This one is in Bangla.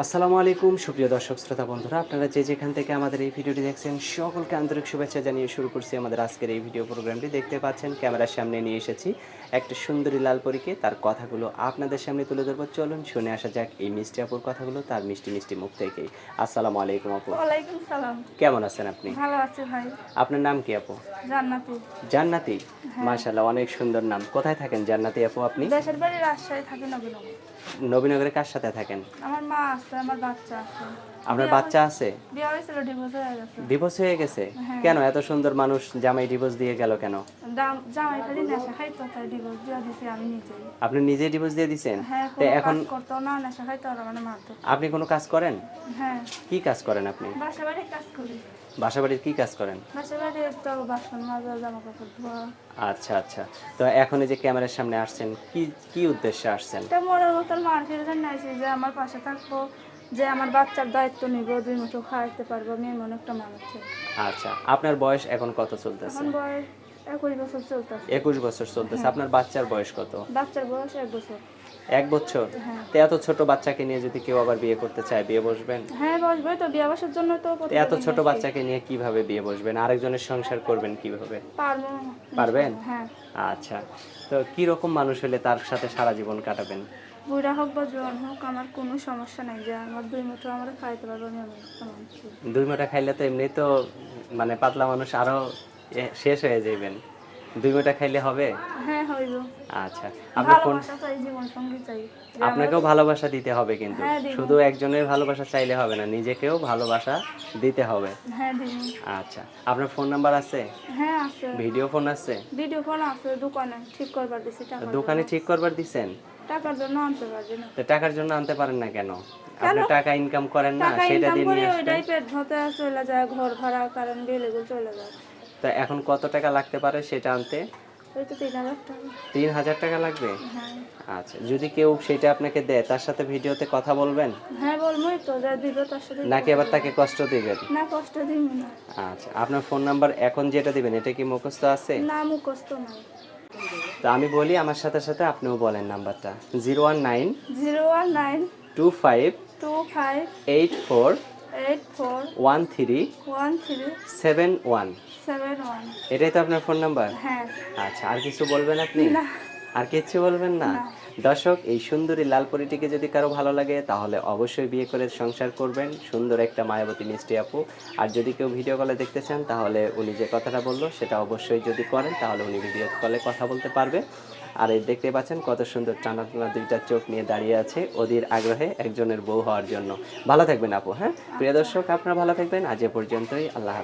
আসসালামু আলাইকুম সুপ্রিয় দর্শক শ্রোতা বন্ধুরা, আপনারা যে যেখান থেকে আমাদের এই ভিডিওটি দেখছেন সকলকে আন্তরিক শুভেচ্ছা জানিয়ে শুরু করছি আমাদের আজকের এই ভিডিও প্রোগ্রামটি। দেখতে পাচ্ছেন ক্যামেরার সামনে নিয়ে এসেছি একটা সুন্দরী লাল পরীকে, তার কথাগুলো আপনাদের সামনে তুলে ধরবো। চলুন শুনে আসা যাক এই মিষ্টি আপুর কথাগুলো তার মিষ্টি মিষ্টি মুখ থেকেই। আসসালামু আলাইকুম আপু। ওয়ালাইকুম সালাম। কেমন আছেন আপনি? ভালো আছি ভাই। আপনার নাম কি আপু? জান্নাতি। জান্নাতি? হ্যাঁ। মাশাআল্লাহ, অনেক সুন্দর নাম। কোথায় থাকেন জান্নাতি আপু আপনি? দেশের বাড়ি রাজশাহী, থাকি নবীনগর। নবীনগরে কার সাথে থাকেন? আমার মা আছে, আমার বাচ্চা আছে। আপনার বাচ্চা আছে? বিয়ে হয়েছিল, ডিভোর্স হয়ে গেছে। ডিভোর্স হয়ে গেছে? হ্যাঁ। কেন এত সুন্দর মানুষ জামাই ডিভোর্স দিয়ে গেল কেন? জামাই খালি নেশা খাইতো, তাই ডিভোর্স দিয়ে দিছি আমি নিজেই। আপনি নিজেই ডিভোর্স দিয়ে দিছেন? হ্যাঁ, তো কোনো এখন কাজ করতো না, নেশা খাইতো আর মানে মারতো। আপনি কোনো কাজ করেন? হ্যাঁ, কি কাজ করেন আপনি? বাসা বাড়ি কাজ করি। বাসাবাড়ির কি কাজ করেন? বাসা বাড়ি তো বাসন মাজা, জামা কাপড় ধোয়া। আচ্ছা আচ্ছা। তো এখন এই যে ক্যামেরার সামনে আসছেন, কি কি উদ্দেশ্যে আসছেন? এটা মনের মতন মার্কেট জন্য আইছি যে আমার পাশে থাকবো, যে আমার বাচ্চার দায়িত্ব নিব, দুই মুঠো খাওয়াইতে পারবো, আমি এমন একটা মানুষ চাই। আচ্ছা, আপনার বয়স এখন কত চলতেছে? এখন বয়স 21 বছর চলতেছে। 21 বছর চলতেছে। আপনার বাচ্চার বয়স কত? বাচ্চার বয়স 1 বছর। 1 বছর? হ্যাঁ। তো এত ছোট বাচ্চাকে নিয়ে যদি কেউ আবার বিয়ে করতে চায়, বিয়ে বসবেন? হ্যাঁ, বসবে তো, বিয়ে বসার জন্য তো তো এত ছোট বাচ্চাকে নিয়ে কিভাবে বিয়ে বসবেন? আরেকজনের সংসার করবেন কিভাবে? পারবো। পারবেন? হ্যাঁ। আচ্ছা। তো কি রকম মানুষ হলে তার সাথে সারা জীবন কাটাবেন? বুড়া হোক বা জোয়ান হোক, আমার কোনো সমস্যা নাই, যে আমার দুই মুঠো আমরা খাইতে পারবো, আমি এমন একটা মানুষ চাই। 2 মুঠা খাইলে তো এমনি তো মানে পাতলা মানুষ আরো শেষ হয়ে যাবেন। 2 মুঠা খাইলে হবে? হ্যাঁ, হইব। আচ্ছা। আপনার কোন ভালোবাসা চাই, জীবন সঙ্গী চাই। যে আপনাকেও ভালোবাসা দিতে হবে কিন্তু। হ্যাঁ, দিব। শুধু একজনের ভালোবাসা চাইলে হবে না, নিজেকেও ভালোবাসা দিতে হবে। হ্যাঁ, দিব। আচ্ছা। আপনার ফোন নাম্বার আছে? হ্যাঁ, আছে। ভিডিও ফোন আছে? ভিডিও ফোন আছে, দোকানে ঠিক করবার দিছি টাকা। দোকানে ঠিক করবার দিছেন? টাকার জন্য আনতে পারবি না। তো টাকার জন্য আনতে পারেন না কেন? আপনি টাকা ইনকাম করেন না, টাকা সেটা ইনকাম দিয়ে করে নিয়ে ওইটাই আসবেন। পেট ভরতে চলে যায়, ঘর ভাড়া, কারণ বিল এগুলো চলে যায়। তো এখন কত টাকা লাগতে পারে সেটা আনতে? ওই তো 3000 টাকা। 3000 টাকা লাগবে? হ্যাঁ। আচ্ছা, যদি কেউ সেটা আপনাকে দেয় তার সাথে ভিডিওতে কথা বলবেন? হ্যাঁ, বলবোই তো, যা দিব তার সাথে। নাকি আবার তাকে কষ্ট দিবেন? না, কষ্ট দিব না। আচ্ছা, আপনার ফোন নাম্বার এখন যেটা দিবেন এটা কি মুখস্থ আছে? না, মুখস্থ নাই। তো আমি বলি, আমার সাথে সাথে আপনিও বলেন নাম্বারটা। 019 019 25 25 84 84 13 13 71। 71। এটাই তো আপনার ফোন নাম্বার? হ্যাঁ। আচ্ছা, আর কিছু বলবেন আপনি? না। আর কিচ্ছু বলবেন না? না। দর্শক, এই সুন্দরী লাল পরীটিকে যদি কারো ভালো লাগে তাহলে অবশ্যই বিয়ে করে সংসার করবেন। সুন্দর একটা মায়াবতী মিষ্টি আপু। আর যদি কেউ ভিডিও কলে দেখতে চান তাহলে উনি যে কথাটা বললো সেটা অবশ্যই যদি করেন তাহলে উনি ভিডিও কলে কথা বলতে পারবে। আর এই দেখতে পাচ্ছেন কত সুন্দর টানা টানা দুইটা চোখ নিয়ে দাঁড়িয়ে আছে অধীর আগ্রহে একজনের বউ হওয়ার জন্য। ভালো থাকবেন আপু। হ্যাঁ প্রিয় দর্শক, আপনারা ভালো থাকবেন। আজ এ পর্যন্তই। আল্লাহ হাফেজ।